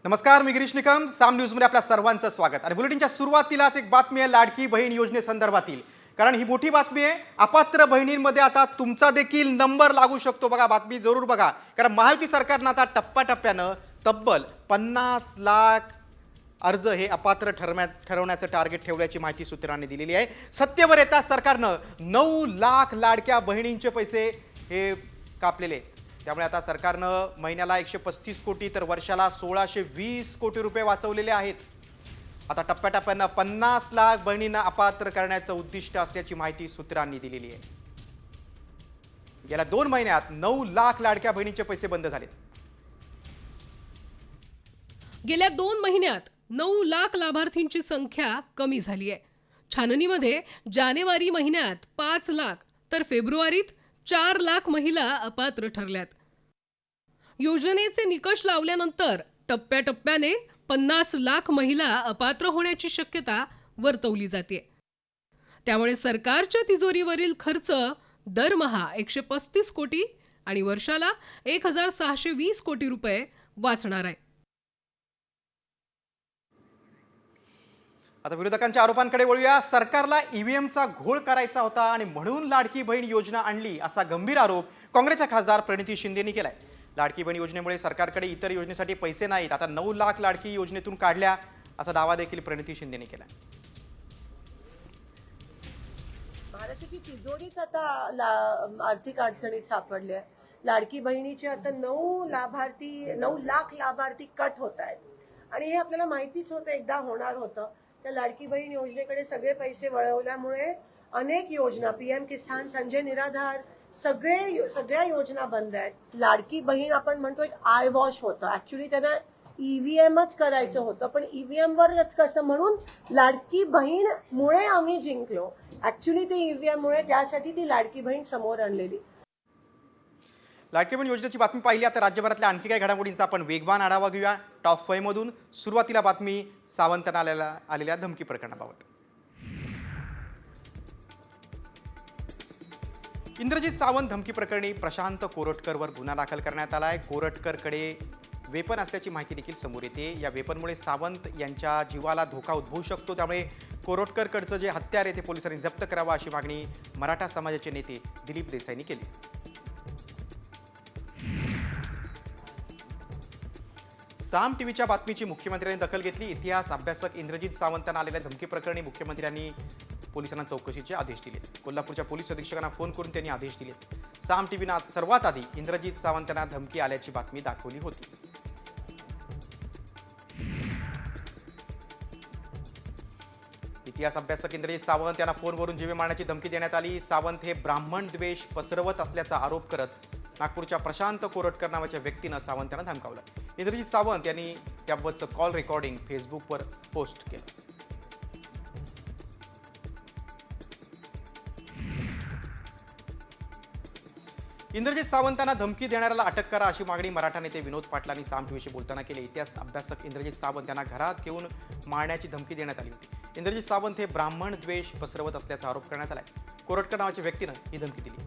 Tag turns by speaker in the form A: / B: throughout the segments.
A: नमस्कार, मी गिरीश निकम. साम न्यूजमध्ये आपल्या सर्वांचं स्वागत. आणि बुलेटिनच्या सुरुवातीलाच एक बातमी आहे लाडकी बहीण योजनेसंदर्भातील, कारण ही मोठी बातमी आहे. अपात्र बहिणींमध्ये आता तुमचा देखील नंबर लागू शकतो. बघा, बातमी जरूर बघा, कारण महायुती सरकारनं आता टप्प्याटप्प्यानं तब्बल 50 लाख अर्ज हे अपात्र ठरवण्याचं टार्गेट ठेवल्याची माहिती सूत्रांनी दिलेली आहे. सत्तेवर येता सरकारनं 9 लाख लाडक्या बहिणींचे पैसे हे कापलेले आहेत. त्यामुळे आता सरकारनं महिन्याला 135 कोटी तर वर्षाला 1620 कोटी रुपये वाचवलेले आहेत. आता टप्प्याटप्प्यानं 50 लाख बहिणींना अपात्र करण्याचं उद्दिष्ट असल्याची माहिती सूत्रांनी दिलेली आहे. गेल्या 2 महिन्यात 9 लाख लाडक्या बहिणींचे पैसे बंद झालेत.
B: गेल्या 2 महिन्यात 9 लाख लाभार्थींची संख्या कमी झाली आहे. छाननीमध्ये जानेवारी महिन्यात 5 लाख तर फेब्रुवारीत 4 लाख महिला अपात्र ठरल्यात. योजनेचे निकष लावल्यानंतर टप्प्याटप्प्याने 50 लाख महिला अपात्र होण्याची शक्यता वर्तवली जाते. त्यामुळे सरकारच्या तिजोरीवरील खर्च दरमहा 135 कोटी आणि वर्षाला 1620 कोटी रुपये वाचणार आहे.
A: आता विरोधकांच्या आरोपांकडे वळूया. सरकारला ईव्हीएमचा घोळ करायचा होता आणि म्हणून लाडकी बहीण योजना आणली, असा गंभीर आरोप काँग्रेसच्या खासदार प्रणिती शिंदेंनी केलाय. लाडकी बहीण योजनेमुळे सरकारकडे इतर योजनेसाठी पैसे नाहीत, आता 9 लाख लाडकी योजनेतून काढल्या, असा दावा देखील प्रणिती शिंदेंनी केला.
C: महाराष्ट्राची तिजोरीच आता आर्थिक अडचणीत सापडली आहे. लाडकी बहिणीचे आता 9 लाख लाभार्थी कट होत आहेत आणि हे आपल्याला माहितीच होतं, एकदा होणार होतं. त्या लाडकी बहीण योजनेकडे सगळे पैसे वळवल्यामुळे अनेक योजना, पीएम किसान, संजय निराधार, सगळ्या योजना बंद आहेत. लाडकी बहीण आपण म्हणतो एक आय वॉश होतं. ऍक्च्युली त्यांना ईव्हीएमच करायचं होतं, पण ईव्हीएम वरच कसं म्हणून लाडकी बहीण मुळे आम्ही जिंकलो. ऍक्च्युली ते ईव्हीएम मुळे, त्यासाठी ती लाडकी बहीण समोर आणलेली.
A: लाडकी बहीण योजनेची बातमी पाहिली. आता राज्यभरातल्या आणखी काही घडामोडींचा आपण वेगवान आढावा घेऊया. टॉप 5 मधून सुरुवातीला बातमी सावंतांना आलेल्या धमकी प्रकरणाबाबत. इंद्रजित सावंत धमकी प्रकरणी प्रशांत कोरटकरवर गुन्हा दाखल करण्यात आला आहे. कोरटकरकडे वेपन असल्याची माहिती देखील समोर येते. या वेपनमुळे सावंत यांच्या जीवाला धोका उद्भवू शकतो. त्यामुळे कोरटकरकडचं जे हत्यार आहे ते पोलिसांनी जप्त करावं, अशी मागणी मराठा समाजाचे नेते दिलीप देसाईंनी केली. साम टीव्हीच्या बातमीची मुख्यमंत्र्यांनी दखल घेतली. इतिहास अभ्यासक इंद्रजित सावंतांना आलेल्या धमकी प्रकरणी मुख्यमंत्र्यांनी पोलिसांना चौकशीचे आदेश दिले. कोल्हापूरच्या पोलीस अधीक्षकांना फोन करून त्यांनी आदेश दिले. साम टीव्हीनं सर्वात आधी इंद्रजित सावंतांना धमकी आल्याची बातमी दाखवली होती. इतिहास अभ्यासक इंद्रजित सावंत यांना फोनवरून जीवे मारण्याची धमकी देण्यात आली. सावंत हे ब्राह्मण द्वेष पसरवत असल्याचा आरोप करत नागपूरच्या प्रशांत कोरटकर नावाच्या व्यक्तीनं सावंतांना धमकावलं. इंद्रजित सावंत यांनी त्याबाबतचं कॉल रेकॉर्डिंग फेसबुकवर पोस्ट केलं. इंद्रजित सावंतांना धमकी देणाऱ्याला अटक करा, अशी मागणी मराठा नेते विनोद पाटलांनी साम टीव्हीशी बोलताना केली. इतिहास अभ्यासक इंद्रजित सावंत यांना घरात घेऊन मारण्याची धमकी देण्यात आली होती. इंद्रजित सावंत हे ब्राह्मण द्वेष पसरवत असल्याचा आरोप करण्यात आलाय. कोरटकर नावाच्या व्यक्तीनं ही धमकी दिली.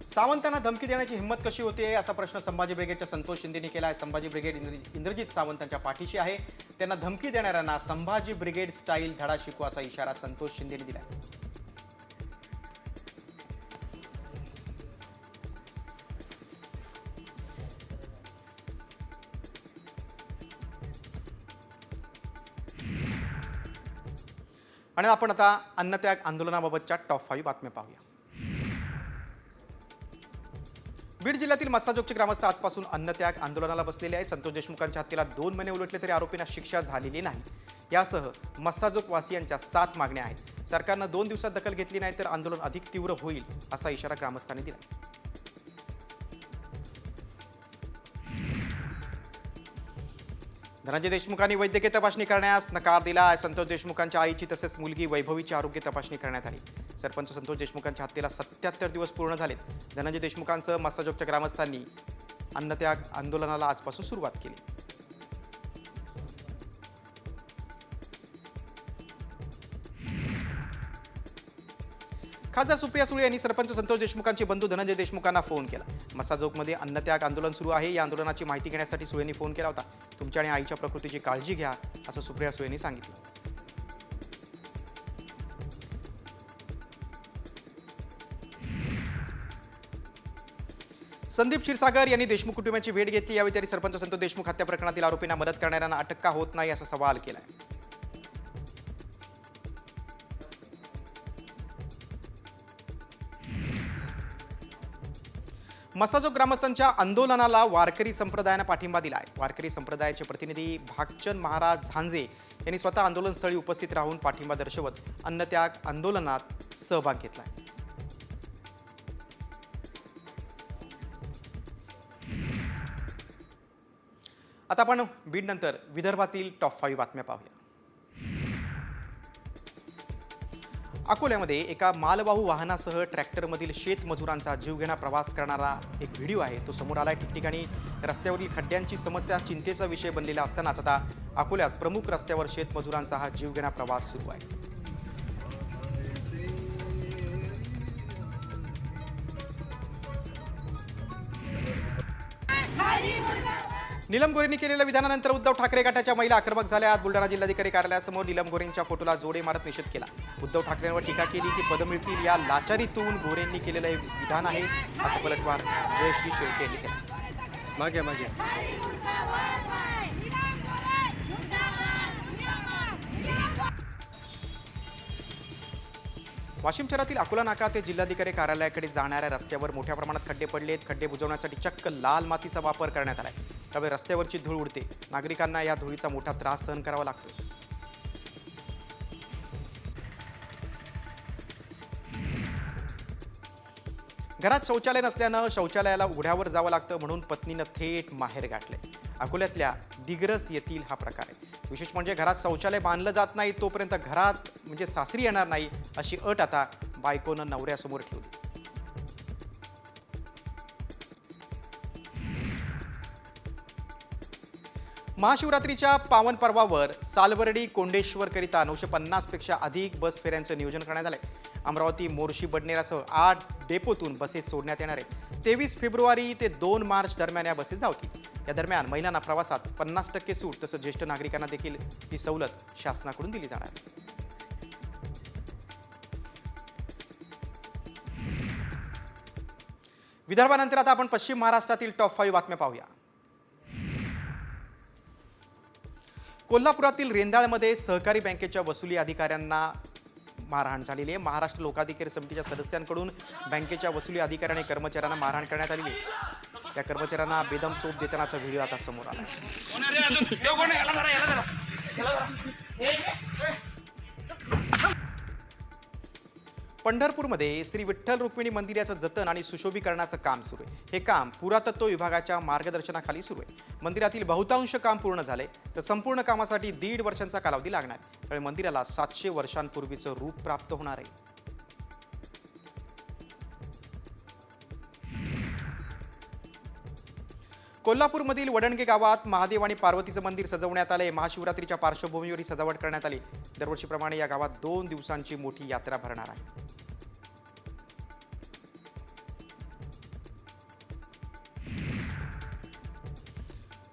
A: सावंतांना धमकी देण्याची हिंमत कशी होते, असा प्रश्न संभाजी ब्रिगेडच्या संतोष शिंदेंनी केला आहे. संभाजी ब्रिगेड इंद्रजित सावंतांच्या पाठीशी आहे. त्यांना धमकी देणाऱ्यांना संभाजी ब्रिगेड स्टाईल धडा शिकवा, असा इशारा संतोष शिंदेंनी दिला. आणि आपण आता अन्नत्याग आंदोलनाबाबतच्या टॉप 5 बातम्या पाहूया. बीड जिल्ह्यातील मस्साजोगचे ग्रामस्थ आजपासून अन्नत्याग आंदोलनाला बसलेले आहेत. संतोष देशमुखांच्या हत्येला 2 महिने उलटले तरी आरोपींना शिक्षा झालेली नाही. यासह मस्साजोग वासियांच्या 7 मागण्या आहेत. सरकारनं 2 दिवसात दखल घेतली नाही तर आंदोलन अधिक तीव्र होईल, असा इशारा ग्रामस्थांनी दिला. धनंजय देशमुखांनी वैद्यकीय तपासणी करण्यास नकार दिला. संतोष देशमुखांच्या आईची तसेच मुलगी वैभवीची आरोग्य तपासणी करण्यात आली. सरपंच संतोष देशमुखांच्या हत्येला 77 दिवस पूर्ण झालेत. धनंजय देशमुखांसह मस्साजोगच्या ग्रामस्थांनी अन्नत्याग आंदोलनाला आजपासून सुरुवात केली. खासदार सुप्रिया सुळे यांनी सरपंच संतोष देशमुखांचे बंधू धनंजय देशमुखांना फोन केला. मसाजोगमध्ये अन्नत्याग आंदोलन सुरू आहे. या आंदोलनाची माहिती घेण्यासाठी सुळेंनी फोन केला होता. तुमच्या आणि आईच्या प्रकृतीची काळजी घ्या असं सुप्रिया सुळेंनी सांगितलं. संदीप क्षीरसागर यांनी देशमुख कुटुंबाची भेट घेतली. यावेळी त्यांनी सरपंच संतोष देशमुख हत्या प्रकरणातील आरोपींना मदत करणाऱ्यांना अटक का होत नाही असा सवाल केलाय. मसाजोग ग्रामस्थांच्या आंदोलनाला वारकरी संप्रदायानं पाठिंबा दिलाय. वारकरी संप्रदायाचे प्रतिनिधी भागचंद महाराज झांजे यांनी स्वतः आंदोलनस्थळी उपस्थित राहून पाठिंबा दर्शवत अन्नत्याग आंदोलनात सहभाग घेतलाय. आता आपण बीडनंतर विदर्भातील टॉप 5 बातम्या पाहूया. अकोल्यामध्ये एका मालवाहू वाहनासह ट्रॅक्टरमधील शेतमजुरांचा जीवघेणा प्रवास करणारा एक व्हिडिओ आहे, तो समोर आलाय. ठिकठिकाणी रस्त्यावरील खड्ड्यांची समस्या चिंतेचा विषय बनलेला असतानाच आता अकोल्यात प्रमुख रस्त्यावर शेतमजुरांचा हा जीवघेणा प्रवास सुरू आहे. नीलम गोरेंनी केलेल्या विधानानंतर उद्धव ठाकरे गटाच्या महिला आक्रमक झाल्या. बुलढाणा जिल्हाधिकारी कार्यालयासमोर नीलम गोरेंच्या फोटोला जोडे मारत निषेध केला. उद्धव ठाकरेंवर टीका केली की पद मिळतील या लाचारीतून गोरेंनी केलेलं हे विधान आहे असं पलटवार जयश्री शेळके यांनी केला.
D: मागे
A: वाशिम शहरातील अकोला नाका ते जिल्हाधिकारी कार्यालयाकडे जाणाऱ्या रस्त्यावर मोठ्या प्रमाणात खड्डे पडलेत. खड्डे बुजवण्यासाठी चक्क लाल मातीचा वापर करण्यात आलाय. त्यामुळे रस्त्यावरची धूळ उडते. नागरिकांना या धुळीचा मोठा त्रास सहन करावा लागतो. घरात शौचालय नसल्यानं शौचालयाला उघड्यावर जावं लागतं म्हणून पत्नीनं थेट माहेर गाठले. अकोल्यातल्या दिग्रस येथील हा प्रकार आहे. विशेष म्हणजे घरात शौचालय बांधलं जात नाही तोपर्यंत घरात म्हणजे सासरी येणार नाही अशी अट आता बायकोनं नवऱ्यासमोर ठेवली. महाशिवरात्रीच्या पावन पर्वावर सालबर्डी कोंडेश्वरकरिता 950 पेक्षा अधिक बस फेऱ्यांचं नियोजन करण्यात आलंय. अमरावती, मोर्शी, बडनेरासह 8 डेपोतून बसेस सोडण्यात येणार आहेत. 23 फेब्रुवारी ते 2 मार्च दरम्यान या बसेस धावतील. या दरम्यान महिलांना प्रवासात 50% सूट तसंच ज्येष्ठ नागरिकांना देखील ही सवलत शासनाकडून दिली जाणार आहे. विदर्भानंतर आता आपण पश्चिम महाराष्ट्रातील टॉप 5 बातम्या पाहूया. कोल्हापुरातील रेंदाळमध्ये सहकारी बँकेच्या वसुली अधिकाऱ्यांना मारहाण झालेली आहे. महाराष्ट्र लोकाधिकारी समितीच्या सदस्यांकडून बँकेच्या वसुली अधिकाऱ्याने कर्मचाऱ्यांना मारहाण करण्यात आलेली आहे. त्या कर्मचाऱ्यांना बेदम चोप देतानाचा व्हिडिओ आता समोर आला. पंढरपूरमध्ये श्री विठ्ठल रुक्मिणी मंदिराचं जतन आणि सुशोभीकरणाचं काम सुरू आहे. हे काम पुरातत्व विभागाच्या मार्गदर्शनाखाली सुरू आहे. मंदिरातील बहुतांश काम पूर्ण झाले तर संपूर्ण कामासाठी 1.5 वर्षांचा कालावधी लागणार. त्यामुळे मंदिराला 700 वर्षांपूर्वीचं रूप प्राप्त होणार आहे. कोल्हापूरमधील वडणगे गावात महादेव आणि पार्वतीचं मंदिर सजवण्यात आलंय. महाशिवरात्रीच्या पार्श्वभूमीवर सजावट करण्यात आली. दरवर्षीप्रमाणे या गावात 2 दिवसांची मोठी यात्रा भरणार आहे.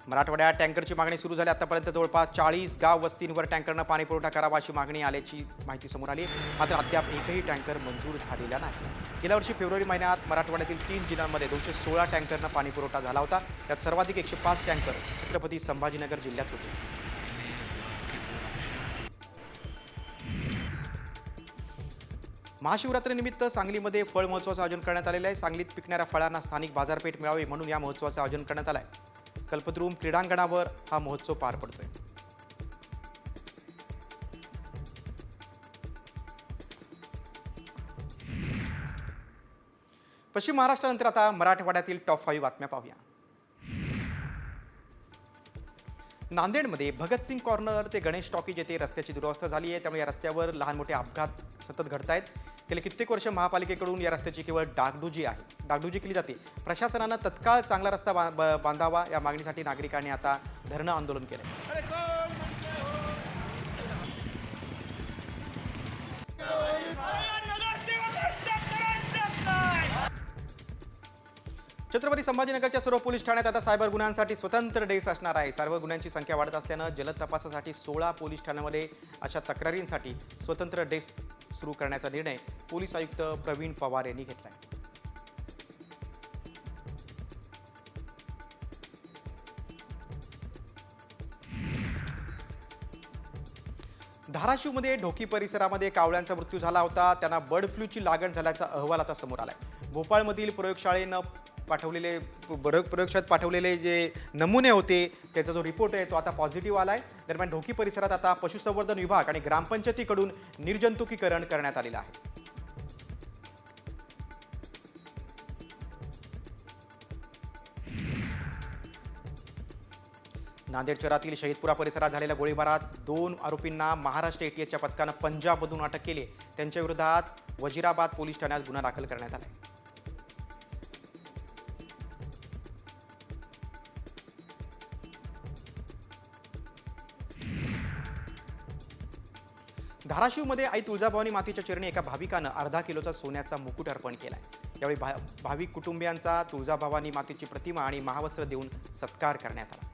A: मराठवाड्यात टँकरची मागणी सुरू झाली. आतापर्यंत जवळपास 40 गाव वस्तींवर टँकरनं पाणी पुरवठा करावा अशी मागणी आल्याची माहिती समोर आली. मात्र अद्याप एकही टँकर मंजूर झालेला नाही. गेल्या वर्षी फेब्रुवारी महिन्यात मराठवाड्यातील 3 जिल्ह्यांमध्ये 216 टँकरनं पाणी पुरवठा झाला होता. त्यात सर्वाधिक 105 टँकर छत्रपती संभाजीनगर जिल्ह्यात होते. महाशिवरात्रीनिमित्त सांगलीमध्ये फळ महोत्सवाचं आयोजन करण्यात आलेलं आहे. सांगलीत पिकणाऱ्या फळांना स्थानिक बाजारपेठ मिळावी म्हणून या महोत्सवाचं आयोजन करण्यात आलं आहे. कल्पद्रुम क्रीडांगणावर हा महोत्सव पार पडतोय. पश्चिम महाराष्ट्रानंतर आता मराठवाड्यातील टॉप 5 बातम्या पाहूया. नांदेडमध्ये भगतसिंग कॉर्नर ते गणेश टॉकीज येथे रस्त्याची दुरवस्था झाली आहे. त्यामुळे या रस्त्यावर लहान मोठे अपघात सतत घडत आहेत. गेले कित्येक वर्ष महापालिकेकडून या रस्त्याची केवळ डागडुजी केली जाते. प्रशासनानं तत्काळ चांगला रस्ता बांधावा या मागणीसाठी नागरिकांनी आता धरणं आंदोलन केलं. छत्रपती संभाजीनगरच्या सर्व पोलीस ठाण्यात आता सायबर गुन्ह्यांसाठी स्वतंत्र डेस्क असणार आहे. सायबर गुन्ह्यांची संख्या वाढत असल्यानं जलद तपासासाठी 16 पोलीस ठाण्यांमध्ये अशा तक्रारींसाठी स्वतंत्र डेस्क सुरू करण्याचा निर्णय पोलीस आयुक्त प्रवीण पवार यांनी घेतला आहे. धाराशिवमध्ये ढोकी परिसरामध्ये कावळ्यांचा मृत्यू झाला होता. त्यांना बर्ड फ्लूची लागण झाल्याचा अहवाल आता समोर आलाय. भोपाळमधील प्रयोगशाळेनं प्रयोगशाळेत पाठवलेले जे नमुने होते त्याचा जो रिपोर्ट आहे तो आता पॉझिटिव्ह आलाय. दरम्यान ढोकी परिसरात आता पशुसंवर्धन विभाग आणि ग्रामपंचायतीकडून निर्जंतुकीकरण करण्यात आलेलं आहे. नांदेड शहरातील शहीदपुरा परिसरात झालेल्या गोळीबारात 2 आरोपींना महाराष्ट्र एटीएसच्या पथकानं पंजाबमधून अटक केली. त्यांच्या विरोधात वजिराबाद पोलीस ठाण्यात गुन्हा दाखल करण्यात आला. धाराशिवमध्ये आई तुळजाभवानी मातेच्या चरणी एका भाविकानं अर्धा किलोचा सोन्याचा मुकुट अर्पण केलाय. यावेळी भाविक कुटुंबियांचा तुळजाभवानी मातेची प्रतिमा आणि महावस्त्र देऊन सत्कार करण्यात आला.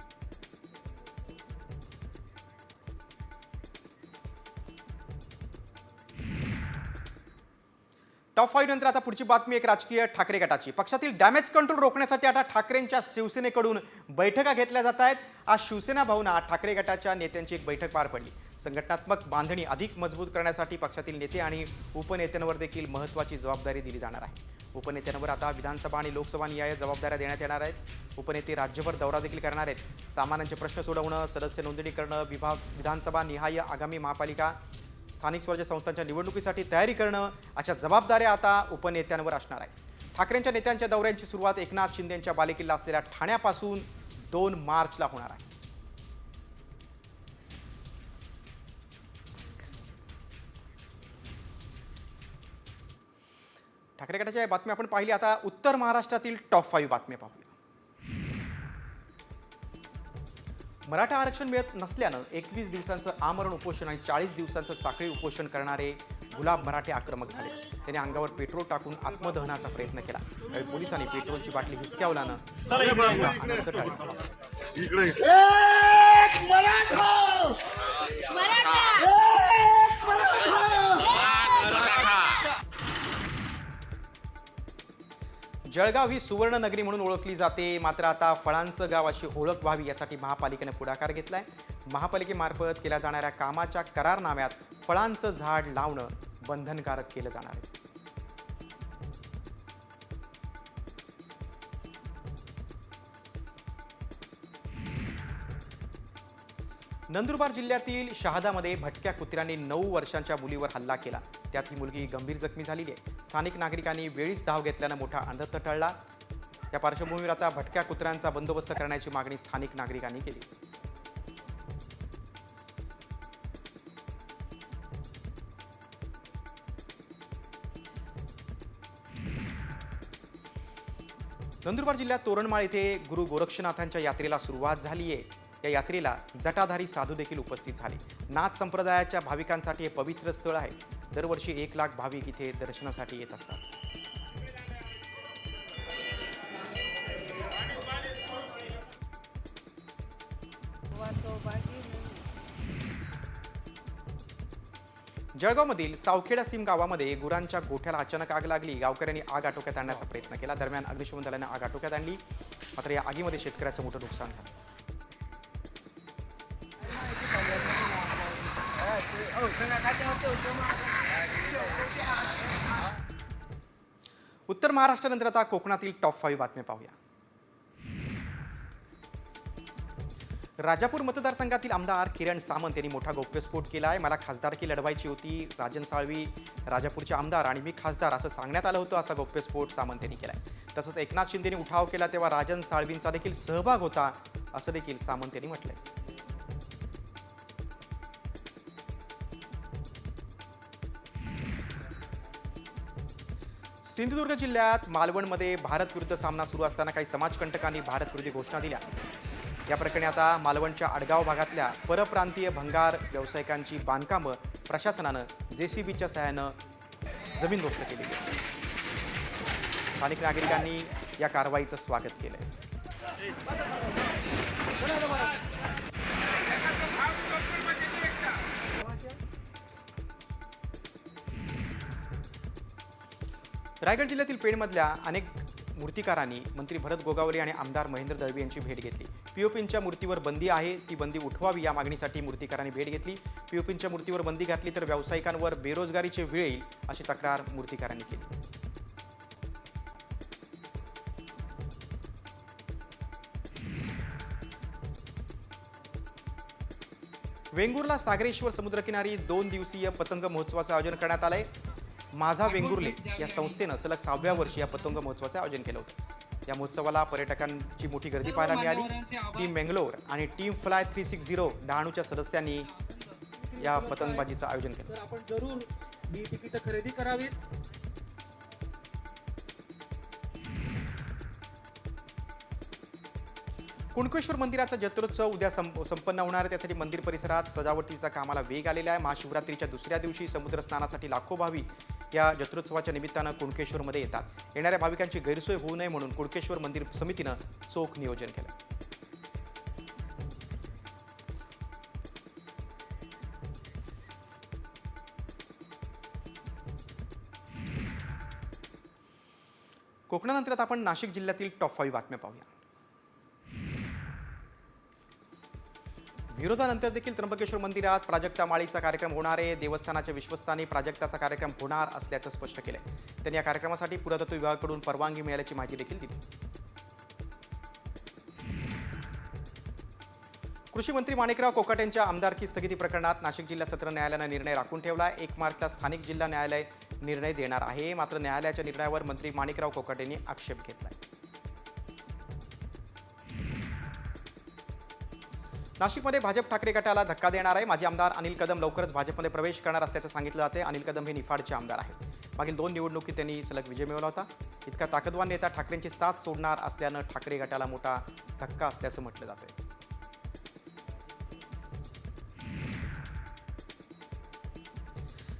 A: टॉप 5 नंतर आता पुढची बातमी एक राजकीय ठाकरे गटाची. पक्षातील डॅमेज कंट्रोल रोखण्यासाठी आता ठाकरेंच्या शिवसेनेकडून बैठका घेतल्या जात आहेत. आज शिवसेना भवनात ठाकरे गटाच्या नेत्यांची एक बैठक पार पडली. संघटनात्मक बांधणी अधिक मजबूत करण्यासाठी पक्षातील नेते आणि उपनेत्यांवर देखील महत्त्वाची जबाबदारी दिली जाणार आहे. उपनेत्यांवर आता विधानसभा आणि लोकसभा निहाय जबाबदाऱ्या देण्यात येणार आहेत. उपनेते राज्यभर दौरा देखील करणार आहेत. सामान्यांचे प्रश्न सोडवणं, सदस्य नोंदणी करणं, विधानसभा निहाय आगामी महापालिका स्थानिक स्वराज्य संस्थांच्या निवडणुकीसाठी तयारी करणं अशा जबाबदाऱ्या आता उपनेत्यांवर असणार आहेत. ठाकरेंच्या नेत्यांच्या दौऱ्यांची सुरुवात एकनाथ शिंदेंच्या बालेकिल्ला असलेल्या ठाण्यापासून 2 मार्चला होणार आहे. ठाकरे गटाच्या बातम्या आपण पाहिली. आता उत्तर महाराष्ट्रातील टॉप 5 बातम्या पाहूया. मराठा आरक्षण मिळत नसल्यानं 21 दिवसांचं आमरण उपोषण आणि 40 दिवसांचं साखळी उपोषण करणारे गुलाब मराठे आक्रमक झाले. त्यांनी अंगावर पेट्रोल टाकून आत्मदहनाचा प्रयत्न केला. त्यावेळी पोलिसांनी पेट्रोलची बाटली हिसकावल्यानं आनंद टाळला. जळगाव ही सुवर्ण नगरी म्हणून ओळखली जाते. मात्र आता फळांचं गाव अशी ओळख व्हावी यासाठी महापालिकेने पुढाकार घेतलाय. महापालिकेमार्फत केल्या जाणाऱ्या कामाच्या करारनाम्यात फळांचं झाड लावणं बंधनकारक केलं जाणार आहे. नंदुरबार जिल्ह्यातील शहादामध्ये भटक्या कुत्र्यांनी 9 वर्षांच्या मुलीवर हल्ला केला. त्यात ही मुलगी गंभीर जखमी झालेली आहे. स्थानिक नागरिकांनी वेळीच धाव घेतल्यानं मोठा अनर्थ टळला. या पार्श्वभूमीवर आता भटक्या कुत्र्यांचा बंदोबस्त करण्याची मागणी स्थानिक नागरिकांनी केली. नंदुरबार जिल्ह्यात तोरणमाळ येथे गुरु गोरक्षनाथांच्या यात्रेला सुरुवात झाली आहे. या यात्रेला जटाधारी साधू देखील उपस्थित झाले. नाथ संप्रदायाच्या भाविकांसाठी हे पवित्र स्थळ आहे. दरवर्षी 1 लाख भाविक इथे दर्शनासाठी येत असतात. जळगावमधील सावखेडा सीम गावामध्ये गुरांच्या गोठ्याला अचानक आग लागली. गावकऱ्यांनी आग आटोक्यात आणण्याचा प्रयत्न केला. दरम्यान अग्निशमन दलाने आग आटोक्यात आणली. मात्र या आगीमध्ये शेतकऱ्याचं मोठं नुकसान झालं. उत्तर महाराष्ट्रानंतर आता कोकणातील टॉप 5 बातम्या पाहूया. राजापूर मतदारसंघातील आमदार किरण सामंत यांनी मोठा गौप्यस्फोट केला आहे. मला खासदारकी लढवायची होती. राजन साळवी राजापूरचे आमदार आणि मी खासदार असं सांगण्यात आलं होतं, असा गौप्यस्फोट सामंत यांनी केला आहे. तसंच एकनाथ शिंदेने उठाव केला तेव्हा राजन साळवींचा देखील सहभाग होता असं देखील सामंत यांनी म्हटलंय. सिंधुदुर्ग जिल्ह्यात मालवणमध्ये भारत विरुद्ध सामना सुरू असताना काही समाजकंटकांनी भारत विरोधी घोषणा दिल्या. या प्रकरणी आता मालवणच्या आडगाव भागातल्या परप्रांतीय भंगार व्यावसायिकांची बांधकामं प्रशासनानं JCBच्या सहाय्यानं जमीनदोस्त केली. स्थानिक नागरिकांनी या कारवाईचं स्वागत केलंय. रायगड जिल्ह्यातील पेणमधल्या अनेक मूर्तिकारांनी मंत्री भरत गोगावले आणि आमदार महेंद्र दळवी यांची भेट घेतली. पीओपींच्या मूर्तीवर बंदी आहे, ती बंदी उठवावी या मागणीसाठी मूर्तिकारांनी भेट घेतली. पीओपींच्या मूर्तीवर बंदी घातली तर व्यावसायिकांवर बेरोजगारीचे वेळ येईल अशी तक्रार मूर्तिकारांनी केली. वेंगुर्ला सागरेश्वर समुद्रकिनारी 2 दिवसीय पतंग महोत्सवाचं आयोजन करण्यात आलंय. माझा वेंगुर्ले या संस्थेनं सलग 6व्या वर्षी या पतंग महोत्सवाचं आयोजन केलं होतं. या महोत्सवाला पर्यटकांची मोठी गर्दी पाहायला मिळाली. टीम बेंगलोर आणि टीम फ्लाय 360 डहाणूच्या सदस्यांनी या पतंगबाजीचं आयोजन केलं.
D: तर आपण जरूर ही तिकीट खरेदी करावीत.
A: कुणकेश्वर मंदिराचा जत्रोत्सव उद्या संपन्न होणार आहे. त्यासाठी मंदिर परिसरात सजावटीचा कामाला वेग आलेला आहे. महाशिवरात्रीच्या दुसऱ्या दिवशी समुद्र स्नानासाठी लाखो भाविक या जत्रोत्सवाच्या निमित्तानं कुणकेश्वरमध्ये येतात. येणाऱ्या भाविकांची गैरसोय होऊ नये म्हणून कुणकेश्वर मंदिर समितीनं चोख नियोजन केलं. कोकणानंतर आपण नाशिक जिल्ह्यातील टॉप 5 बातम्या पाहूया. विरोधानंतर देखील त्र्यंबकेश्वर मंदिरात प्राजक्ता माळीचा कार्यक्रम होणार आहे. देवस्थानाच्या विश्वस्तांनी प्राजक्ताचा कार्यक्रम होणार असल्याचं स्पष्ट केलंय. त्यांनी या कार्यक्रमासाठी पुरातत्व विभागाकडून परवानगी मिळाल्याची माहिती देखील दिली. कृषी मंत्री माणिकराव कोकाटे यांच्या आमदारकी स्थगिती प्रकरणात नाशिक जिल्हा सत्र न्यायालयानं निर्णय राखून ठेवला. 1 मार्चला स्थानिक जिल्हा न्यायालय निर्णय देणार आहे. मात्र न्यायालयाच्या निर्णयावर मंत्री माणिकराव कोकाटेंनी आक्षेप घेतलाय. नाशिकमध्ये भाजप ठाकरे गटाला धक्का देणार आहे. माजी आमदार अनिल कदम लवकरच भाजपमध्ये प्रवेश करणार असल्याचं सांगितलं जाते. अनिल कदम हे निफाडचे आमदार आहेत. मागील 2 निवडणुकीत त्यांनी सलग विजय मिळवला होता. इतका ताकदवान नेता ठाकरेंची साथ सोडणार असल्यानं ठाकरे गटाला मोठा धक्का असल्याचं म्हटलं जातं.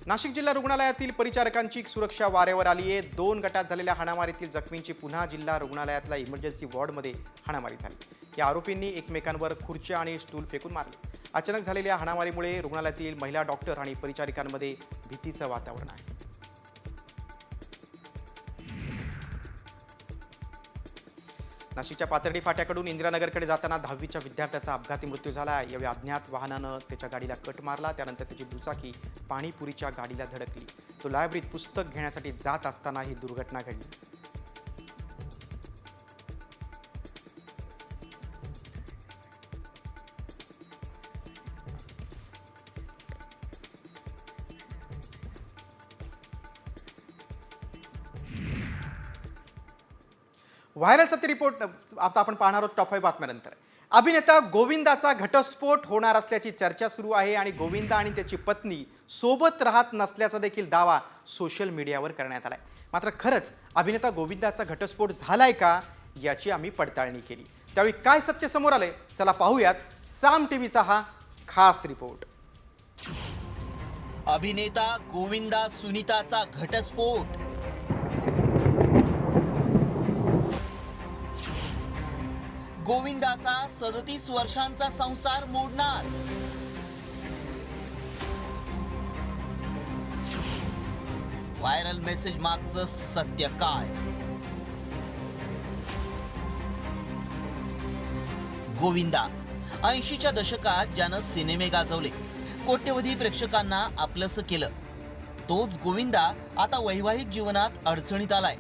A: नाशिक जिल्हा रुग्णालयातील परिचारकांची सुरक्षा वारेवर आली आहे. 2 गटात झालेल्या हाणामारीतील जखमींची पुन्हा जिल्हा रुग्णालयातल्या इमर्जन्सी वॉर्डमध्ये हाणामारी झाली. या आरोपींनी एकमेकांवर खुर्च्या आणि स्टूल फेकून मारले. अचानक झालेल्या हाणामारीमुळे रुग्णालयातील महिला डॉक्टर आणि परिचारिकांमध्ये भीतीचं वातावरण आहे. नाशिकच्या पाथर्डी फाट्याकडून इंदिरानगरकडे जाताना 10वीच्या विद्यार्थ्याचा अपघाती मृत्यू झाला. यावेळी अज्ञात वाहनानं त्याच्या गाडीला कट मारला. त्यानंतर त्याची दुचाकी पाणीपुरीच्या गाडीला धडकली. तो लायब्ररीत पुस्तक घेण्यासाठी जात असताना ही दुर्घटना घडली. व्हायरल सत्य रिपोर्ट आता आपण पाहणार आहोत टॉप 5 बातम्यानंतर. अभिनेता गोविंदाचा घटस्फोट होणार असल्याची चर्चा सुरू आहे आणि गोविंदा आणि त्याची पत्नी सोबत राहत नसल्याचा देखील दावा सोशल मीडियावर करण्यात आलाय. मात्र खरंच अभिनेता गोविंदाचा घटस्फोट झालाय का याची आम्ही पडताळणी केली. त्यावेळी काय सत्य समोर आलंय चला पाहूयात साम टीव्हीचा हा खास रिपोर्ट.
E: अभिनेता गोविंदा सुनीताचा घटस्फोट. गोविंदाचा 37 वर्षांचा संसार मोडणार. व्हायरल मेसेज मागचं सत्य काय? गोविंदा 80च्या दशकात ज्यानं सिनेमे गाजवले, कोट्यवधी प्रेक्षकांना आपलंसं केलं, तोच गोविंदा आता वैवाहिक जीवनात अडचणीत आलाय.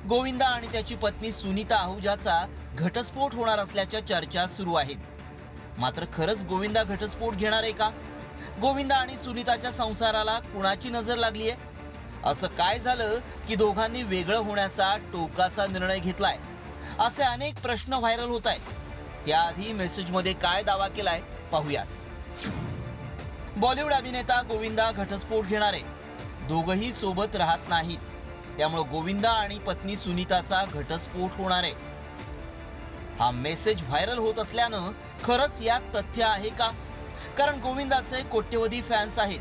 E: गोविंदा आणि त्याची पत्नी सुनीता आहुजाचा घटस्फोट होणार असल्याच्या चर्चा सुरू आहेत. मात्र खरंच गोविंदा घटस्फोट घेणार आहे का? गोविंदा आणि सुनीताच्या संसाराला कुणाची नजर लागली आहे? असं काय झालं की दोघांनी वेगळं होण्याचा टोकाचा निर्णय घेतलाय? असे अनेक प्रश्न व्हायरल होत आहेत. त्याआधी मेसेजमध्ये काय दावा केलाय पाहूयात. बॉलिवूड अभिनेता गोविंदा घटस्फोट घेणार आहे. दोघंही सोबत राहत नाहीत, त्यामुळे गोविंदा आणि पत्नी सुनीताचा घटस्फोट होणार आहे. हा मेसेज व्हायरल होत असल्यानं खरंच यात तथ्य आहे का? कारण गोविंदाचे कोट्यवधी फॅन्स आहेत,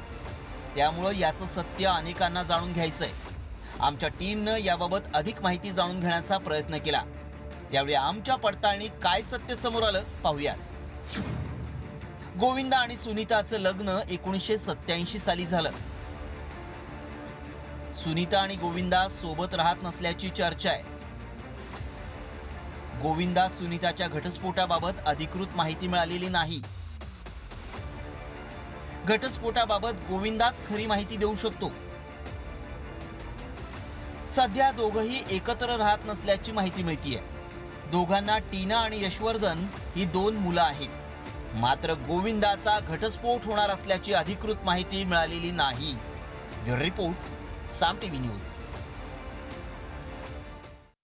E: त्यामुळे याचं सत्य अनेकांना जाणून घ्यायचंय. आमच्या टीमनं याबाबत अधिक माहिती जाणून घेण्याचा प्रयत्न केला. त्यावेळी आमच्या पडताळणीत काय सत्य समोर आलं पाहूयात. गोविंदा आणि सुनीताचं लग्न 1987 साली झालं. सुनीता आणि गोविंदा सोबत राहत नसल्याची चर्चा आहे. गोविंदा सुनीताच्या घटस्फोटाबाबत अधिकृत माहिती मिळालेली नाही. घटस्फोटाबाबत गोविंदाच खरी माहिती देऊ शकतो. सध्या दोघंही एकत्र राहत नसल्याची माहिती मिळतीये. दोघांना टीना आणि यशवर्धन ही 2 मुलं आहेत. मात्र गोविंदाचा घटस्फोट होणार असल्याची अधिकृत माहिती मिळालेली नाही. ब्युरो रिपोर्ट, साम टीव्ही न्यूज.